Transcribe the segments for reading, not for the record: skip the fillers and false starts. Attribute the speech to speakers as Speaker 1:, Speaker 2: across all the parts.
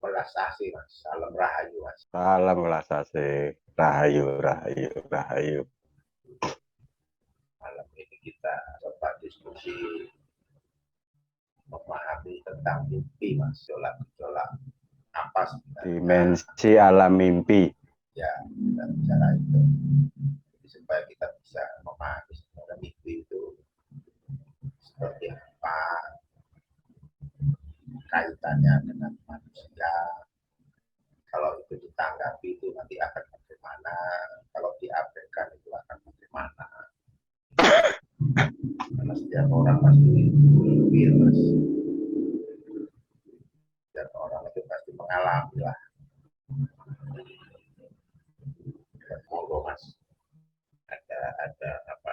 Speaker 1: Welas asih mas, salam rahayu mas.
Speaker 2: Salam kelas AC. Rahayu, rahayu, rahayu.
Speaker 1: Malam ini kita coba diskusi memahami tentang mimpi mas, gejolak-gejolak apa sebenarnya
Speaker 2: Dimensi alam mimpi.
Speaker 1: ya kita bicara itu. Jadi supaya kita bisa memahami sebenarnya mimpi itu seperti apa, kaitannya dengan manusia. Kalau itu ditanggapi itu nanti akan bagaimana, kalau diabaikan itu akan bagaimana. Karena setiap orang pasti mimpi mas, setiap orang itu pasti mengalami lah. Dan monggo mas, ada apa,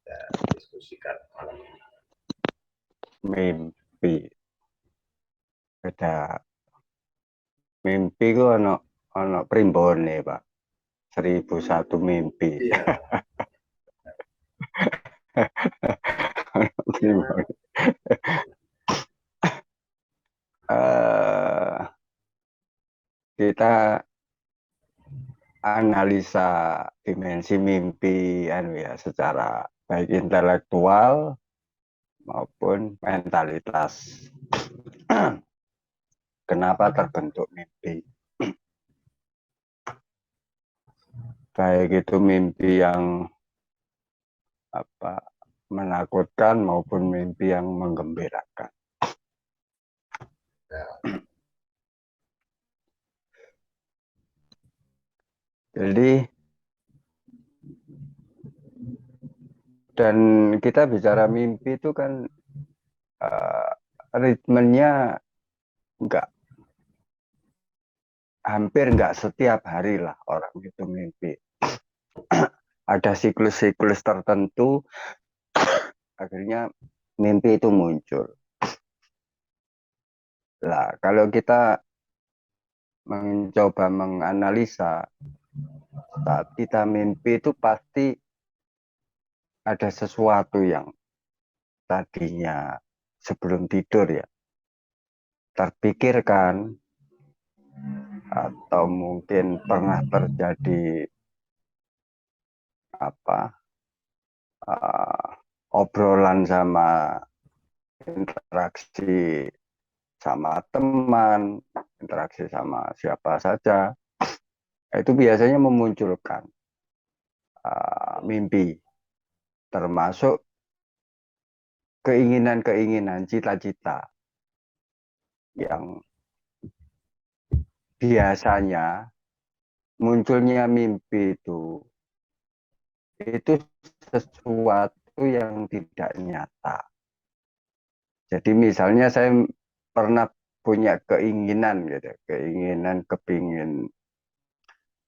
Speaker 1: kita diskusikan malam ini.
Speaker 2: Mimpi. Beda. Mimpi ku ono primbone, Pak. 1001 mimpi.
Speaker 1: Iya,
Speaker 2: Primbon. Eh, kita analisa dimensi mimpi anu ya secara baik intelektual maupun mentalitas. Kenapa terbentuk mimpi? Baik itu mimpi yang apa menakutkan maupun mimpi yang menggembirakan.
Speaker 1: ya,
Speaker 2: Jadi dan kita bicara mimpi itu kan uh, ritmenya nggak hampir nggak setiap hari lah orang itu mimpi. Ada siklus-siklus tertentu akhirnya mimpi itu muncul. Lah, kalau kita mencoba menganalisa saat kita mimpi itu pasti ada sesuatu yang tadinya sebelum tidur ya terpikirkan atau mungkin pernah terjadi apa uh, obrolan sama interaksi sama teman, interaksi sama siapa saja, itu biasanya memunculkan mimpi, termasuk keinginan-keinginan, cita-cita yang biasanya munculnya mimpi itu sesuatu yang tidak nyata. Jadi misalnya saya pernah punya keinginan gitu, keinginan kepingin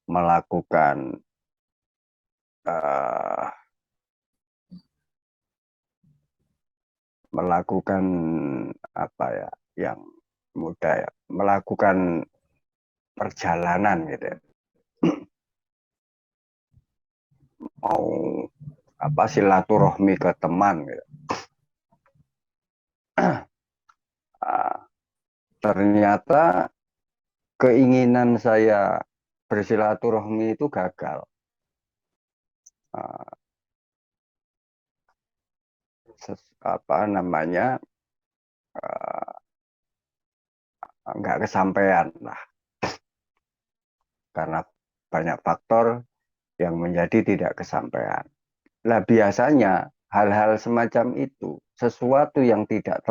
Speaker 2: melakukan uh, melakukan apa ya yang mudah ya, melakukan perjalanan gitu ya. Mau apa silaturahmi ke teman gitu. Ternyata keinginan saya bersilaturahmi itu gagal. Ah, apa namanya nggak kesampaian lah karena banyak faktor yang menjadi tidak kesampaian. Nah biasanya hal-hal semacam itu sesuatu yang tidak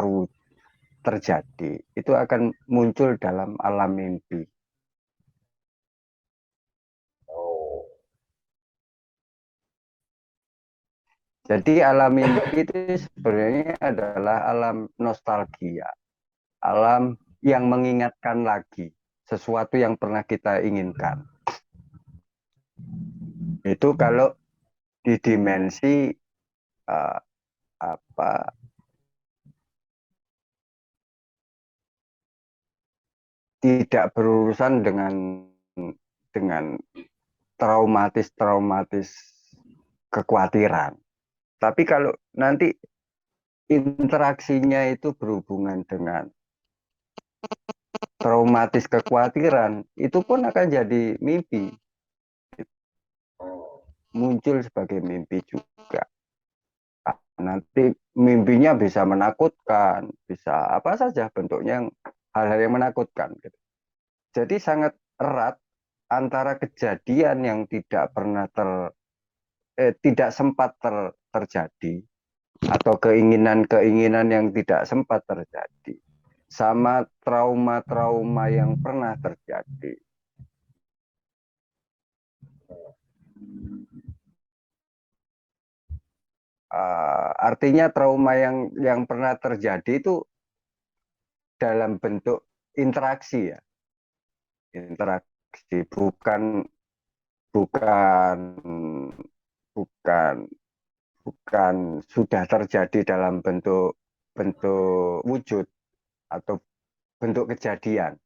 Speaker 2: terjadi itu akan muncul dalam alam mimpi.
Speaker 1: oh,
Speaker 2: Jadi alam mimpi itu sebenarnya adalah alam nostalgia, alam yang mengingatkan lagi sesuatu yang pernah kita inginkan. Itu kalau di dimensi uh, apa tidak berurusan dengan traumatis kekhawatiran. Tapi kalau nanti interaksinya itu berhubungan dengan trauma otomatis kekhawatiran, itu pun akan jadi mimpi, muncul sebagai mimpi juga. Nanti mimpinya bisa menakutkan, bisa apa saja bentuknya, hal-hal yang menakutkan. Gitu. Jadi sangat erat antara kejadian yang tidak sempat terjadi, atau keinginan-keinginan yang tidak sempat terjadi, sama trauma-trauma yang pernah terjadi. Artinya trauma yang pernah terjadi itu dalam bentuk interaksi, ya, interaksi, bukan bukan bukan sudah terjadi dalam bentuk bentuk wujud atau bentuk kejadian,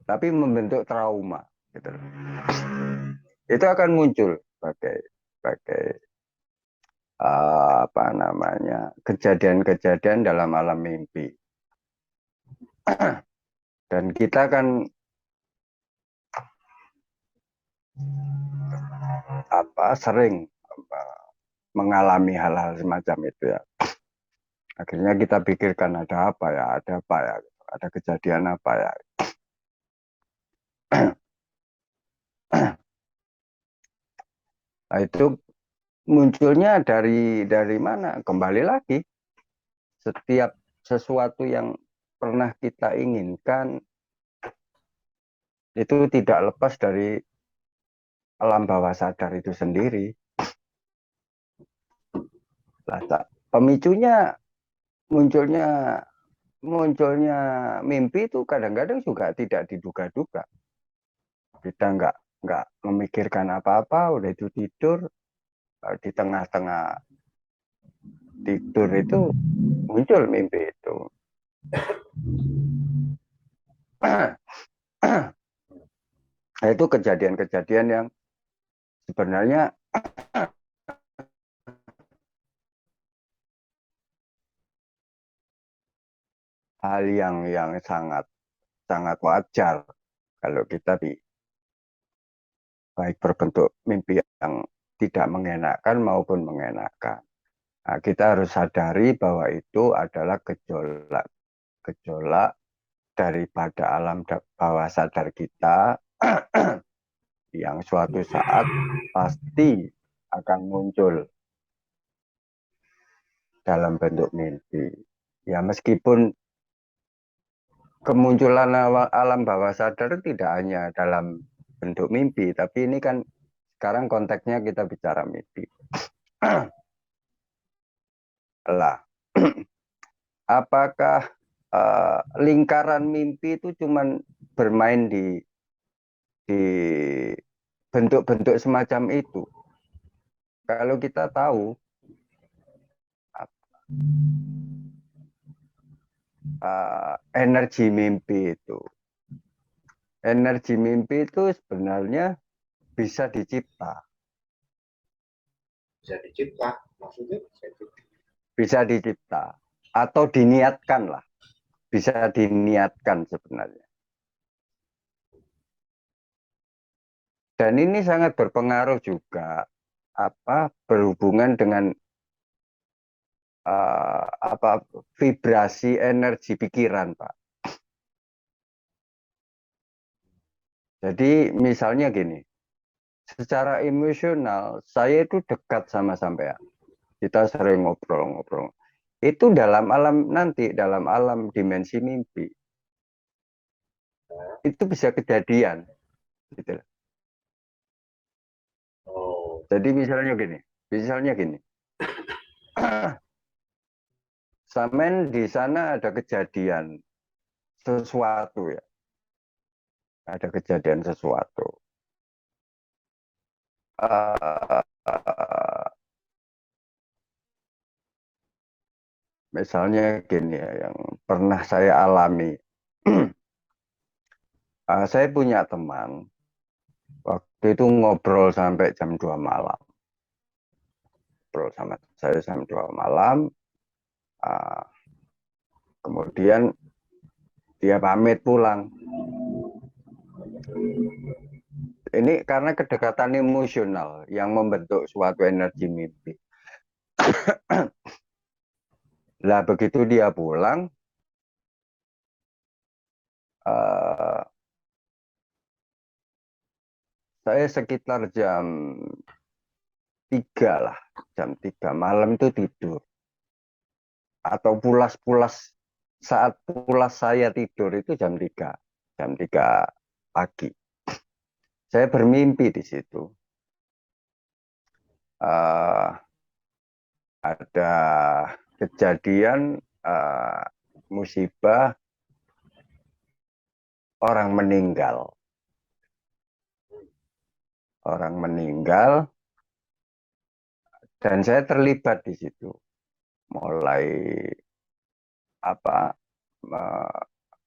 Speaker 2: tapi membentuk trauma, gitu. Itu akan muncul sebagai apa namanya, kejadian-kejadian dalam alam mimpi. Dan kita kan sering mengalami hal-hal semacam itu, ya. Akhirnya kita pikirkan ada apa ya, ada kejadian apa ya. Nah, itu munculnya dari mana? Kembali lagi, setiap sesuatu yang pernah kita inginkan itu tidak lepas dari alam bawah sadar itu sendiri. Pemicunya munculnya mimpi itu kadang-kadang juga tidak diduga-duga. Kita nggak memikirkan apa-apa, udah itu tidur, di tengah-tengah tidur itu muncul mimpi itu. Nah, itu kejadian-kejadian yang sebenarnya hal yang sangat sangat wajar kalau kita baik berbentuk mimpi yang tidak mengenakan maupun mengenakan. Nah, kita harus sadari bahwa itu adalah gejolak daripada alam bawah sadar kita yang suatu saat pasti akan muncul dalam bentuk mimpi. Ya, meskipun kemunculan alam bawah sadar tidak hanya dalam bentuk mimpi, tapi ini kan sekarang konteksnya kita bicara mimpi. Lah, apakah lingkaran mimpi itu cuman bermain di bentuk-bentuk semacam itu? Kalau kita tahu energi mimpi itu sebenarnya bisa dicipta. Bisa dicipta atau diniatkan lah, bisa diniatkan sebenarnya. Dan ini sangat berpengaruh juga berhubungan dengan vibrasi energi pikiran, Pak. Jadi misalnya gini, secara emosional saya itu dekat sama sampean. Kita sering ngobrol-ngobrol. Itu dalam alam dimensi mimpi. Itu bisa kejadian, gitu. Jadi misalnya gini. Samen di sana ada kejadian sesuatu, ya. Ada kejadian sesuatu. Misalnya gini ya, yang pernah saya alami. Saya punya teman, waktu itu ngobrol sampai jam 2 malam. Ngobrol sama saya jam 2 malam. Kemudian dia pamit pulang. Ini karena kedekatan emosional yang membentuk suatu energi mimpi. Lah begitu dia pulang, saya sekitar jam 3 malam itu tidur. Atau pulas-pulas, saat pulas saya tidur itu jam 3 pagi. Saya bermimpi di situ. Ada kejadian musibah, orang meninggal. Orang meninggal, dan saya terlibat di situ. Mulai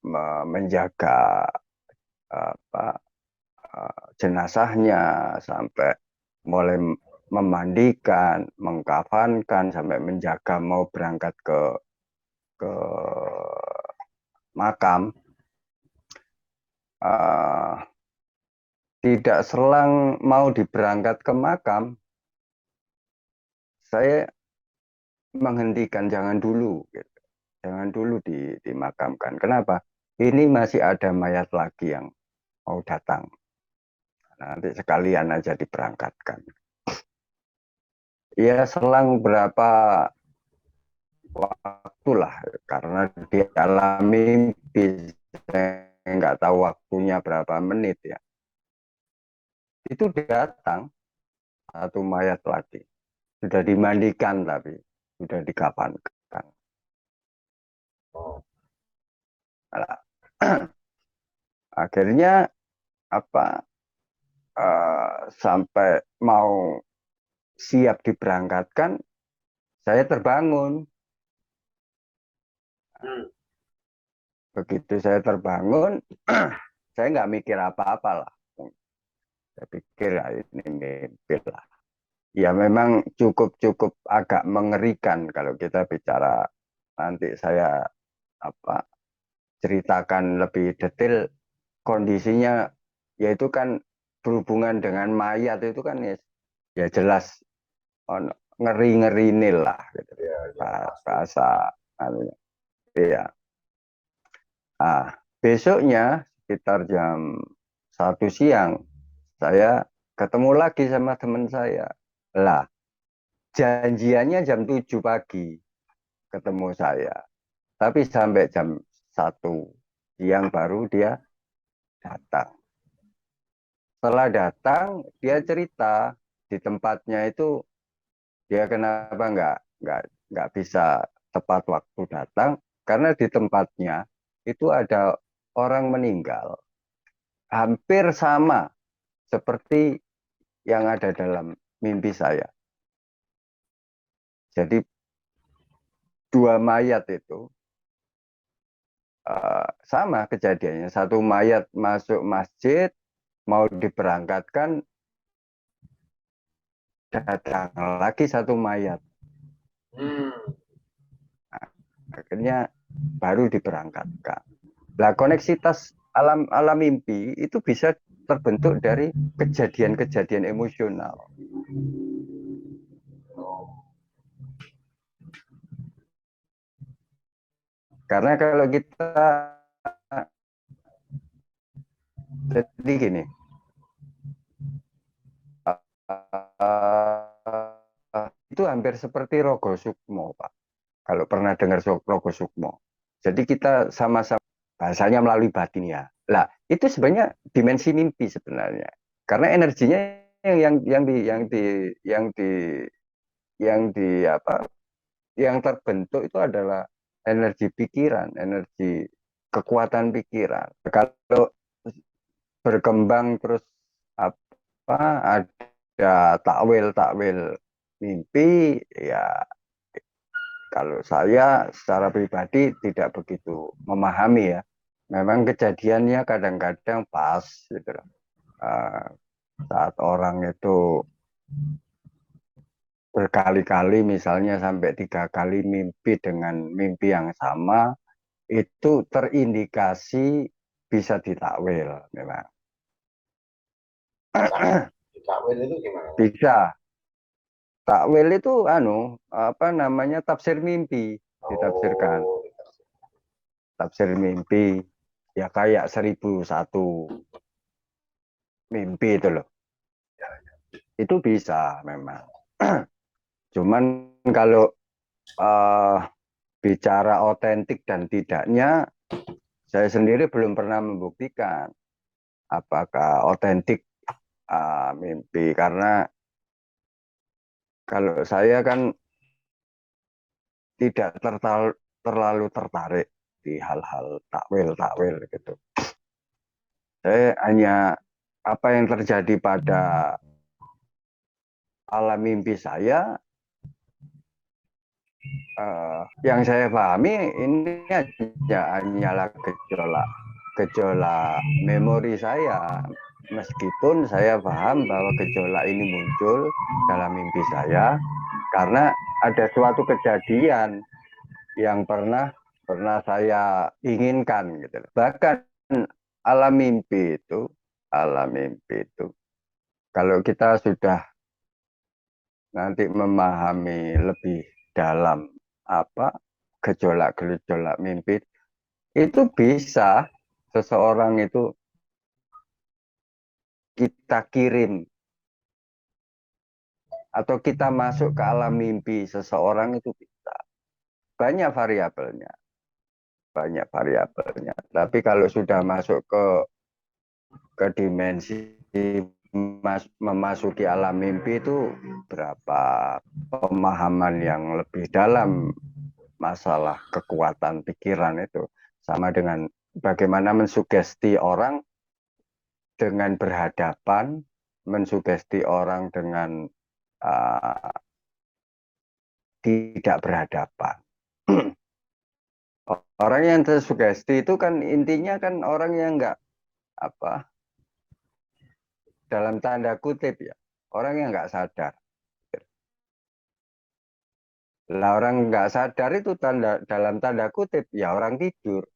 Speaker 2: menjaga jenazahnya, sampai mulai memandikan, mengkafankan, sampai menjaga mau berangkat ke makam. Tidak selang mau diberangkat ke makam, saya menghentikan, jangan dulu, gitu. Jangan dulu dimakamkan. Kenapa? Ini masih ada mayat lagi yang mau datang. Nanti sekalian aja diberangkatkan. Ya selang berapa waktu lah, karena di alam mimpi saya nggak tahu waktunya berapa menit ya. Itu datang satu mayat lagi. Sudah dimandikan tapi sudah dikafankan. Nah, akhirnya sampai mau siap diberangkatkan, saya terbangun. Begitu saya terbangun, saya nggak mikir apa-apa lah. Saya pikir ya, ini mimpi lah. Ya memang cukup agak mengerikan kalau kita bicara, nanti saya ceritakan lebih detail kondisinya, yaitu kan berhubungan dengan mayat itu kan ya jelas ngeri-ngeri nil lah gitu.
Speaker 1: Ya,
Speaker 2: Bahasa ya. Besoknya sekitar jam 1 siang saya ketemu lagi sama teman saya. Lah, janjiannya jam 7 pagi ketemu saya. Tapi sampai jam 1 siang baru dia datang. Setelah datang, dia cerita di tempatnya itu dia kenapa nggak bisa tepat waktu datang, karena di tempatnya itu ada orang meninggal hampir sama seperti yang ada dalam mimpi saya. Jadi dua mayat itu sama kejadiannya. Satu mayat masuk masjid mau diberangkatkan, datang lagi satu mayat. Akhirnya baru diberangkatkan. Nah, koneksitas alam mimpi itu bisa terbentuk dari kejadian-kejadian emosional. Karena kalau kita, jadi gini, itu hampir seperti Rogo Sukmo, Pak. Kalau pernah dengar Rogo Sukmo. Jadi kita sama-sama, bahasanya melalui batin ya. Lah, itu sebenarnya dimensi mimpi sebenarnya. Karena energinya yang terbentuk itu adalah energi pikiran, energi kekuatan pikiran. Kalau berkembang terus ada takwil mimpi, ya kalau saya secara pribadi tidak begitu memahami ya. Memang kejadiannya kadang-kadang pas gitu loh. Saat orang itu berkali-kali, misalnya sampai 3 kali mimpi dengan mimpi yang sama, itu terindikasi bisa ditakwil memang.
Speaker 1: Takwil itu gimana?
Speaker 2: Bisa. Takwil itu apa namanya, tafsir mimpi, ditafsirkan.
Speaker 1: Oh,
Speaker 2: Tafsir mimpi ya kayak 1001 mimpi itu loh. Itu bisa memang. Cuman kalau eh, bicara otentik dan tidaknya, saya sendiri belum pernah membuktikan apakah otentik mimpi, karena kalau saya kan tidak terlalu tertarik di hal-hal takwil-takwil gitu. Saya hanya apa yang terjadi pada alam mimpi saya, yang saya pahami ini hanyalah gejolak memori saya. Meskipun saya paham bahwa gejolak ini muncul dalam mimpi saya karena ada suatu kejadian yang pernah saya inginkan gitu. Bahkan alam mimpi itu, alam mimpi itu, kalau kita sudah nanti memahami lebih dalam apa gejolak-gejolak mimpi, itu bisa seseorang itu kita kirim atau kita masuk ke alam mimpi seseorang, itu bisa. Banyak variabelnya, banyak variabelnya. Tapi kalau sudah masuk ke dimensi memasuki alam mimpi, itu berapa pemahaman yang lebih dalam masalah kekuatan pikiran itu. Sama dengan bagaimana mensugesti orang dengan berhadapan, mensugesti orang dengan uh, tidak berhadapan. Orang yang tersugesti itu kan intinya kan orang yang nggak apa, dalam tanda kutip ya, orang yang nggak sadar. Lah orang nggak sadar itu dalam tanda kutip ya orang tidur.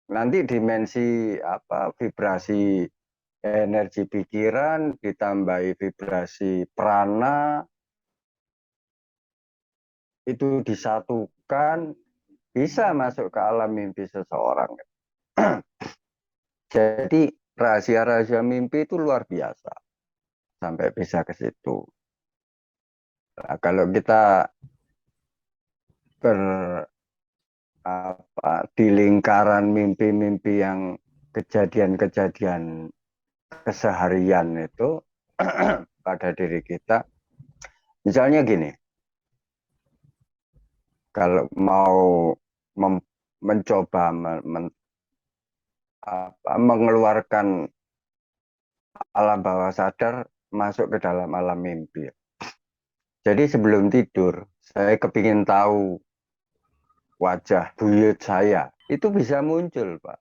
Speaker 2: Nanti dimensi apa, vibrasi energi pikiran ditambahi vibrasi prana, itu disatukan, bisa masuk ke alam mimpi seseorang. Jadi rahasia-rahasia mimpi itu luar biasa sampai bisa ke situ. Nah, kalau kita ber di lingkaran mimpi-mimpi yang kejadian-kejadian keseharian itu pada diri kita, misalnya gini, kalau mau mencoba mengeluarkan alam bawah sadar masuk ke dalam alam mimpi. Jadi sebelum tidur, saya kepingin tahu wajah buyut saya. Itu bisa muncul, Pak,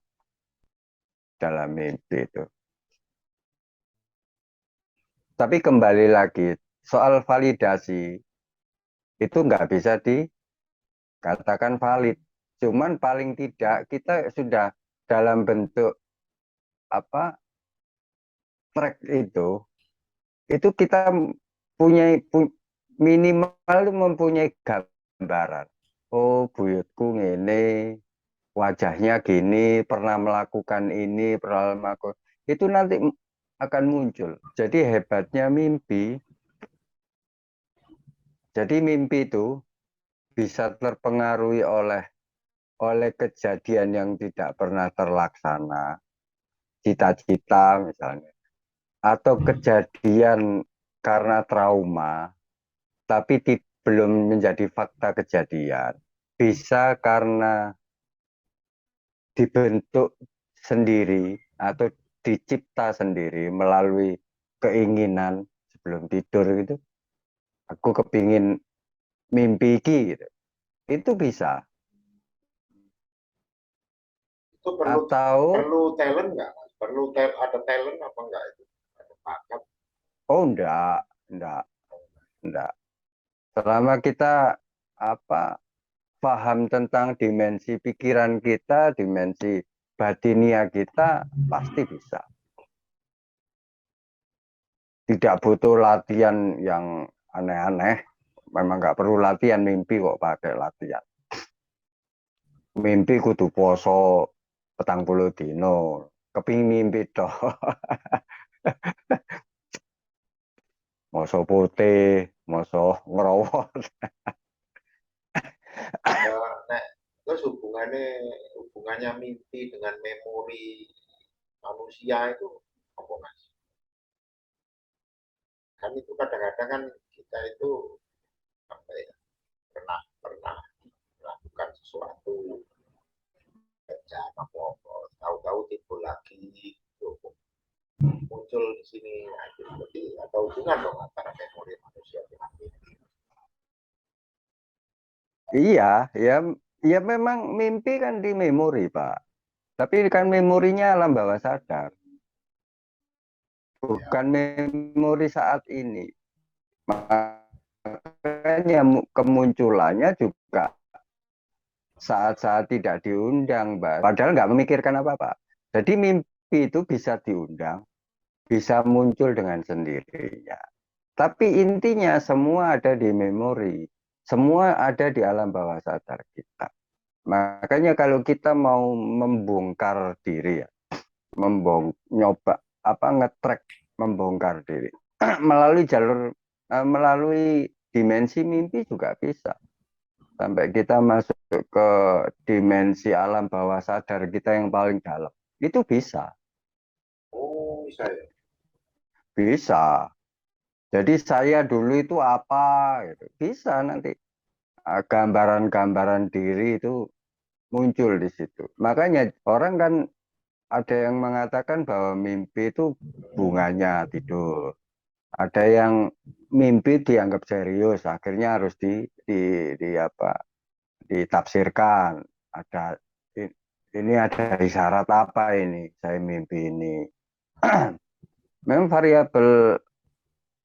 Speaker 2: dalam mimpi itu. Tapi kembali lagi, soal validasi, itu nggak bisa dikatakan valid. Cuman paling tidak kita sudah dalam bentuk apa, track itu kita punya minimal mempunyai gambaran. Oh, buyutku ini wajahnya gini, pernah melakukan ini, pernah melakukan itu, nanti akan muncul. Jadi hebatnya mimpi. Jadi mimpi itu bisa terpengaruhi oleh kejadian yang tidak pernah terlaksana, cita-cita misalnya, atau kejadian karena trauma, tapi belum menjadi fakta kejadian. Bisa karena dibentuk sendiri atau dicipta sendiri melalui keinginan sebelum tidur gitu. Aku kepingin mimpi gitu. Itu bisa.
Speaker 1: itu
Speaker 2: Atau
Speaker 1: perlu talent nggak, Mas? Ada talent apa enggak itu? Ada bakat?
Speaker 2: oh enggak. Selama kita apa, paham tentang dimensi pikiran kita, dimensi batinia kita, pasti bisa. Tidak butuh latihan yang aneh-aneh. Memang nggak perlu latihan mimpi kok pakai latihan. Mimpi kudu poso 40 dino. Kepingin mimpi toh. Moso putih, moso ngerawat.
Speaker 1: Nek, terus hubungannya mimpi dengan memori manusia itu apa mas? Kan itu kadang-kadang kan kita itu apa ya, pernah pernah melakukan sesuatu kerjaan apa tahu-tahu timbul lagi gitu, muncul di sini. Nah, itu berarti ada hubungan dong antara memori manusia dengan mimpi.
Speaker 2: Iya, ya, ya memang mimpi kan di memori, Pak. Tapi kan memorinya alam bawah sadar,
Speaker 1: Ya.
Speaker 2: bukan memori saat ini. Makanya kemunculannya juga saat-saat tidak diundang, Mbak. Padahal nggak memikirkan apa-apa. Jadi mimpi itu bisa diundang, bisa muncul dengan sendirinya. Tapi intinya semua ada di memori. Semua ada di alam bawah sadar kita. Makanya kalau kita mau membongkar diri ya, nyoba apa ngetrek membongkar diri melalui jalur melalui dimensi mimpi juga bisa. Sampai kita masuk ke dimensi alam bawah sadar kita yang paling dalam. Itu bisa,
Speaker 1: Oh, bisa ya.
Speaker 2: bisa. Jadi saya dulu itu apa gitu. Bisa nanti gambaran-gambaran diri itu muncul di situ. Makanya orang kan ada yang mengatakan bahwa mimpi itu bunganya tidur. Ada yang mimpi dianggap serius, akhirnya harus di apa ditafsirkan. Ada ini ada isyarat apa ini? Saya mimpi ini. Memang variabel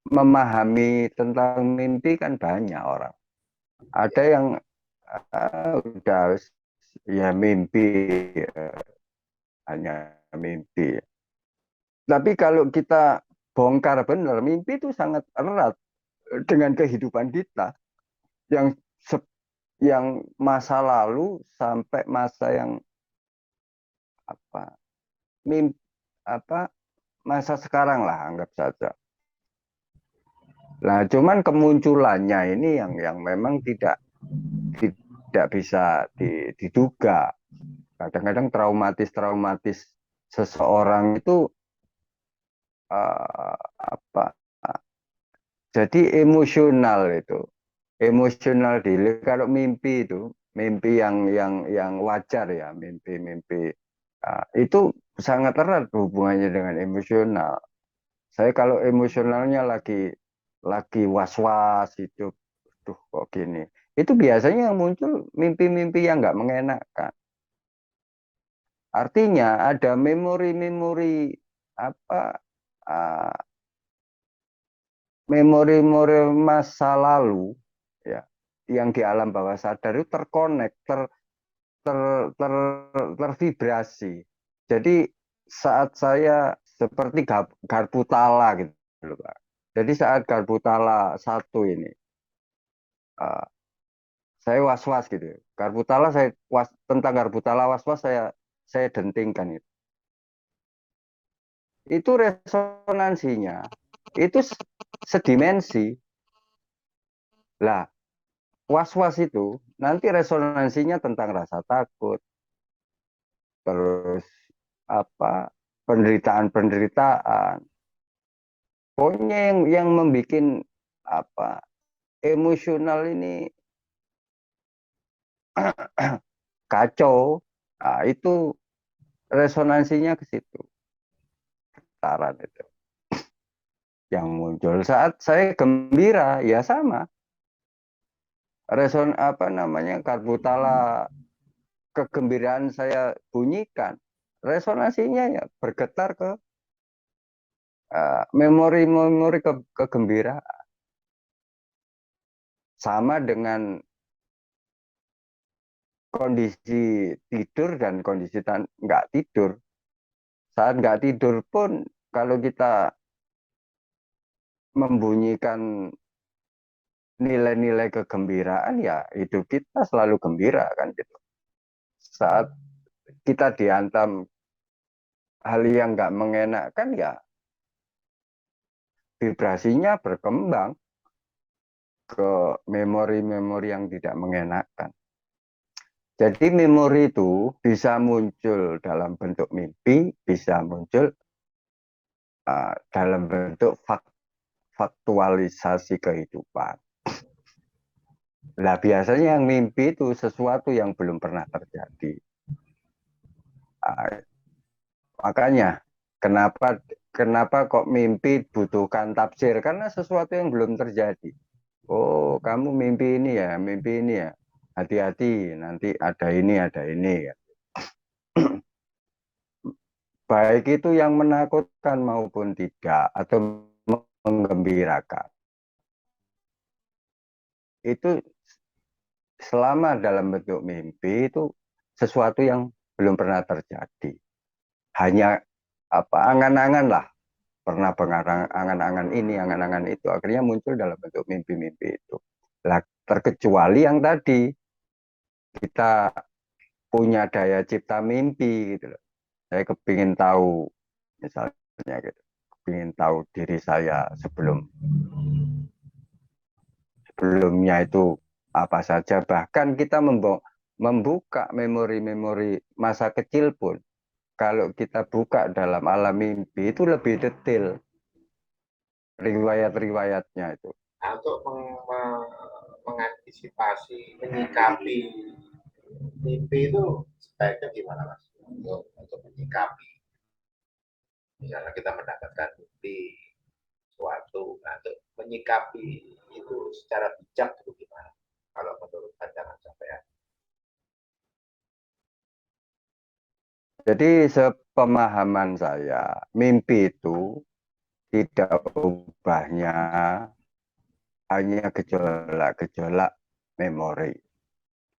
Speaker 2: memahami tentang mimpi kan banyak orang. Ada yang udah ya mimpi hanya mimpi. Tapi kalau kita bongkar benar, mimpi itu sangat erat dengan kehidupan kita yang yang masa lalu sampai masa yang apa mimpi apa masa sekarang lah anggap saja. Nah, cuman kemunculannya ini yang memang tidak bisa diduga. Kadang-kadang traumatis seseorang itu apa jadi emosional itu. Emosional diri kalau mimpi itu, mimpi yang wajar ya, mimpi-mimpi itu sangat erat hubungannya dengan emosional. Saya kalau emosionalnya lagi was-was itu, tuh kok gini. Itu biasanya yang muncul mimpi-mimpi yang nggak mengenakan. Artinya ada memori-memori apa ah, memori-memori masa lalu ya yang di alam bawah sadar itu terkonek, ter, ter, tervibrasi. Jadi saat saya seperti garpu tala gitu loh, Pak. Jadi saat garpu tala satu ini eh, saya was-was gitu. Garpu tala tentang garpu tala was-was saya dentingkan itu. Itu resonansinya itu sedimensi. Lah, was-was itu nanti resonansinya tentang rasa takut, terus apa penderitaan-penderitaan. Pokoknya yang membuat apa emosional ini kacau, nah, itu resonansinya ke situ, taran itu yang muncul saat saya gembira ya sama apa namanya karbutala kegembiraan saya bunyikan resonansinya ya bergetar ke memori-memori kegembiraan sama dengan kondisi tidur dan kondisi nggak tidur. Saat nggak tidur pun kalau kita membunyikan nilai-nilai kegembiraan, ya hidup kita selalu gembira kan gitu. Saat kita dihantam hal yang nggak mengenakan, ya vibrasinya berkembang ke memori-memori yang tidak mengenakan. Jadi memori itu bisa muncul dalam bentuk mimpi, bisa muncul dalam bentuk faktualisasi kehidupan. Nah, biasanya yang mimpi itu sesuatu yang belum pernah terjadi. Uh, Makanya kenapa kenapa kok mimpi butuhkan tafsir? Karena sesuatu yang belum terjadi. Oh, kamu mimpi ini ya. Hati-hati, nanti ada ini ya. Baik itu yang menakutkan maupun tidak, atau menggembirakan. Itu selama dalam bentuk mimpi itu sesuatu yang belum pernah terjadi. Hanya apa angan-angan lah, pernah angan-angan ini, angan-angan itu, akhirnya muncul dalam bentuk mimpi-mimpi itu. Lah, terkecuali yang tadi kita punya daya cipta mimpi gitu loh. Saya kepingin tahu misalnya gitu, kepingin tahu diri saya sebelumnya itu apa saja. Bahkan kita membuka memori-memori masa kecil pun, kalau kita buka dalam alam mimpi itu lebih detail riwayat-riwayatnya itu.
Speaker 1: Nah, untuk mengantisipasi, menyikapi mimpi itu sebaiknya gimana Mas? Untuk menyikapi, misalnya kita mendapatkan mimpi suatu, nah, untuk menyikapi itu secara bijak itu gimana? Kalau menurut pandangan sampean?
Speaker 2: Jadi sepemahaman saya, mimpi itu tidak ubahnya hanya gejolak-gejolak memori.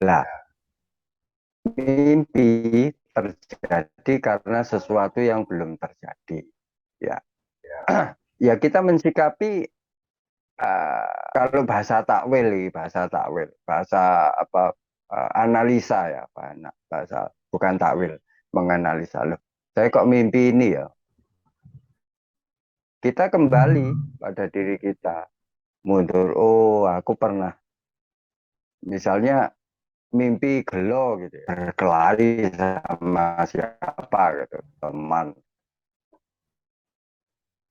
Speaker 2: Lah,
Speaker 1: Ya,
Speaker 2: mimpi terjadi karena sesuatu yang belum terjadi. Ya,
Speaker 1: ya.
Speaker 2: ya kita mensikapi kalau bahasa takwil, bahasa apa analisa ya, bahasa bukan takwil, menganalisa loh. Saya kok mimpi ini ya. Kita kembali pada diri kita, mundur. Oh, aku pernah misalnya mimpi gelo gitu ya, berkelahi sama siapa gitu, teman.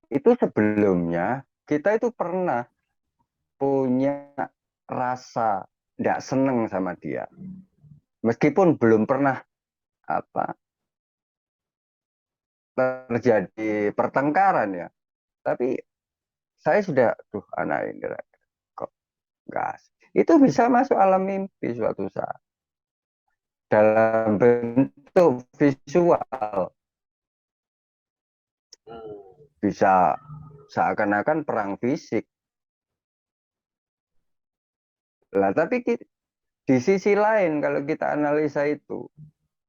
Speaker 2: Itu sebelumnya kita itu pernah punya rasa tidak seneng sama dia. Meskipun belum pernah apa terjadi pertengkaran ya, tapi saya sudah, tuh anak ini kok gas. Itu bisa masuk alam mimpi suatu saat dalam bentuk visual,
Speaker 1: Hmm.
Speaker 2: bisa seakan-akan perang fisik. Lah, tapi di sisi lain kalau kita analisa itu,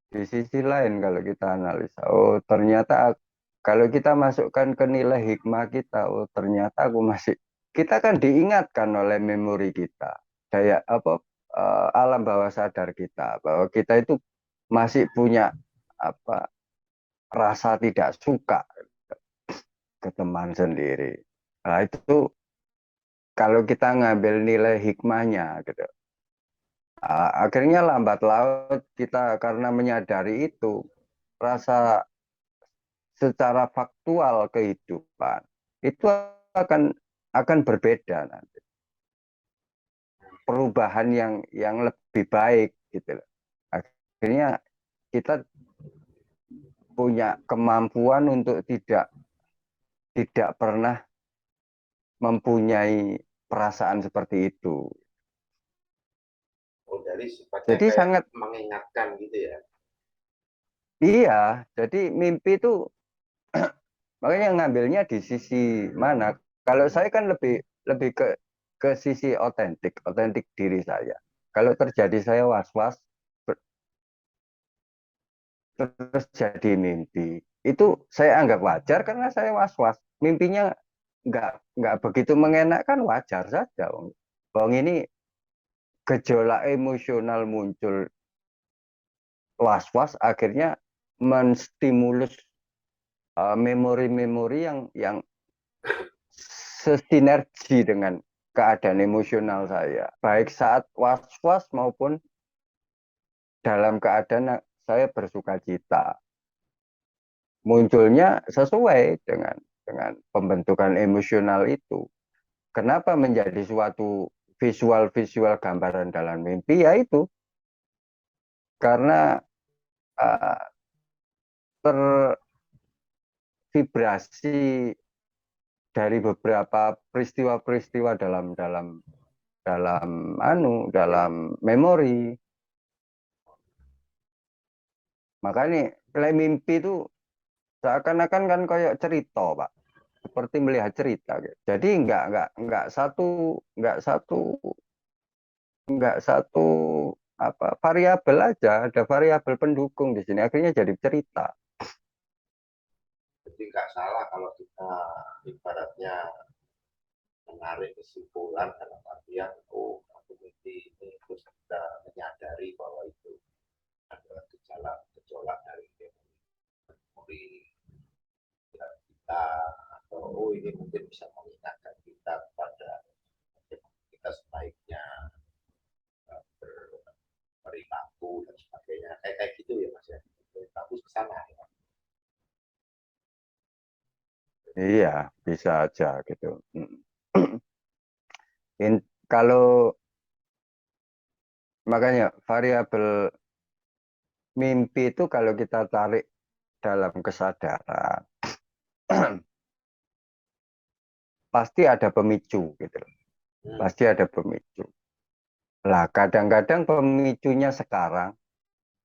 Speaker 2: di sisi lain kalau kita analisa, oh ternyata kalau kita masukkan ke nilai hikmah kita, oh ternyata aku masih, kita kan diingatkan oleh memori kita, daya apa alam bawah sadar kita, bahwa kita itu masih punya apa rasa tidak suka ke teman sendiri. Nah, itu kalau kita ngambil nilai hikmahnya gitu. Akhirnya lambat laut kita karena menyadari itu, rasa secara faktual kehidupan itu akan akan berbeda nanti. Perubahan yang lebih baik gitu loh. Akhirnya kita punya kemampuan untuk tidak pernah mempunyai perasaan seperti itu.
Speaker 1: Oh, dari sifatnya
Speaker 2: Jadi
Speaker 1: kayak
Speaker 2: sangat
Speaker 1: mengingatkan gitu ya.
Speaker 2: iya, jadi mimpi itu makanya ngambilnya di sisi mana? Kalau saya kan lebih lebih ke sisi otentik diri saya. Kalau terjadi saya was-was, terus jadi mimpi. Itu saya anggap wajar karena saya was-was. Mimpinya nggak begitu mengenakan, wajar saja. Wong ini gejolak emosional muncul, was-was akhirnya menstimulus memori-memori yang sesinergi dengan keadaan emosional saya, baik saat was-was maupun dalam keadaan saya bersuka cita. Munculnya sesuai dengan pembentukan emosional itu. Kenapa menjadi suatu visual-visual gambaran dalam mimpi? Yaitu karena uh, tervibrasi dari beberapa peristiwa-peristiwa dalam dalam dalam memori. Makanya kalau mimpi itu seakan-akan kan kayak cerita, Pak. Seperti melihat cerita gitu. Jadi nggak satu apa variabel aja, ada variabel pendukung di sini. Akhirnya jadi cerita.
Speaker 1: Jadi nggak salah kalau kita ibaratnya menarik kesimpulan dalam artian, oh aku mimpi ini, terus kita menyadari bahwa itu adalah gejolak dari memori kita, atau oh ini mungkin bisa mengingatkan kita pada kita sebaiknya berperilaku dan sebagainya, kayak gitu ya Mas ya. Bagus ke sana ya.
Speaker 2: Iya, bisa aja gitu. Kalau makanya variabel mimpi itu kalau kita tarik dalam kesadaran, pasti ada pemicu gitu. Pasti ada pemicu. Lah, kadang-kadang pemicunya sekarang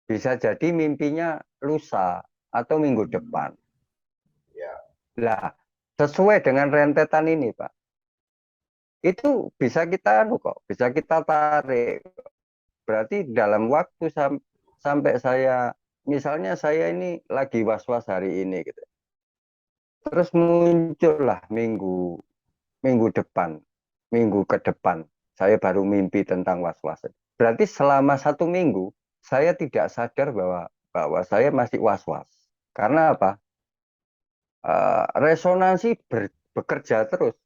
Speaker 2: bisa jadi mimpinya lusa atau minggu depan.
Speaker 1: Ya,
Speaker 2: Lah, sesuai dengan rentetan ini, Pak. Itu bisa kita bisa kita tarik. Berarti dalam waktu sampai saya, misalnya saya ini lagi was-was hari ini gitu. Terus muncullah minggu depan, minggu ke depan, saya baru mimpi tentang was-was. Berarti selama 1 minggu saya tidak sadar bahwa bahwa saya masih was-was. Karena apa? Resonansi bekerja terus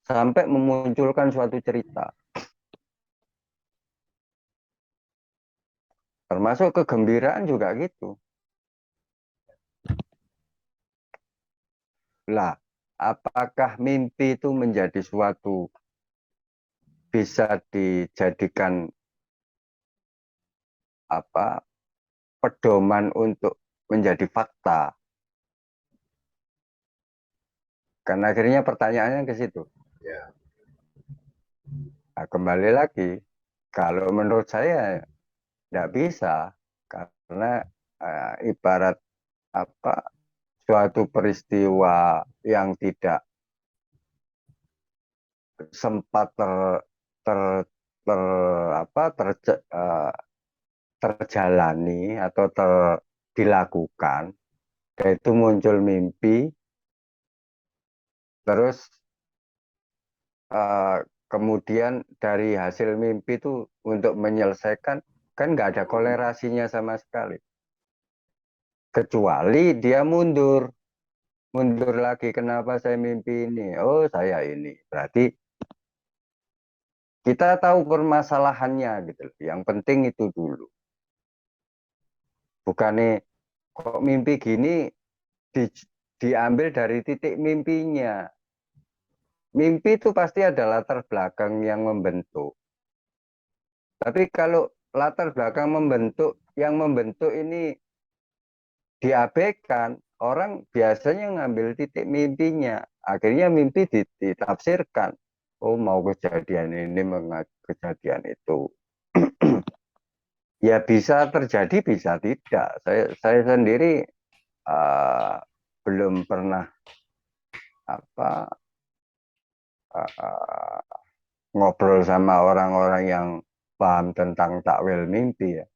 Speaker 2: sampai memunculkan suatu cerita. Termasuk kegembiraan juga gitu. Lah, apakah mimpi itu menjadi suatu bisa dijadikan apa pedoman untuk menjadi fakta? Karena akhirnya pertanyaannya ke situ.
Speaker 1: ya.
Speaker 2: Nah, kembali lagi, kalau menurut saya tidak bisa karena ibarat apa suatu peristiwa yang tidak sempat ter, ter apa terjalani atau dilakukan, yaitu muncul mimpi, terus eh, kemudian dari hasil mimpi itu untuk menyelesaikan kan nggak ada kolerasinya sama sekali, kecuali dia mundur lagi. Kenapa saya mimpi ini? Oh, saya ini. Berarti kita tahu permasalahannya gitu. Yang penting itu dulu. Bukannya kok mimpi gini di, diambil dari titik mimpinya. Mimpi itu pasti ada latar belakang yang membentuk. Tapi kalau latar belakang yang membentuk ini diabaikan, orang biasanya ngambil titik mimpinya. Akhirnya mimpi ditafsirkan. Oh, mau kejadian ini, kejadian itu. Ya bisa terjadi, bisa tidak. Saya sendiri uh, belum pernah apa uh, ngobrol sama orang-orang yang paham tentang takwil mimpi ya.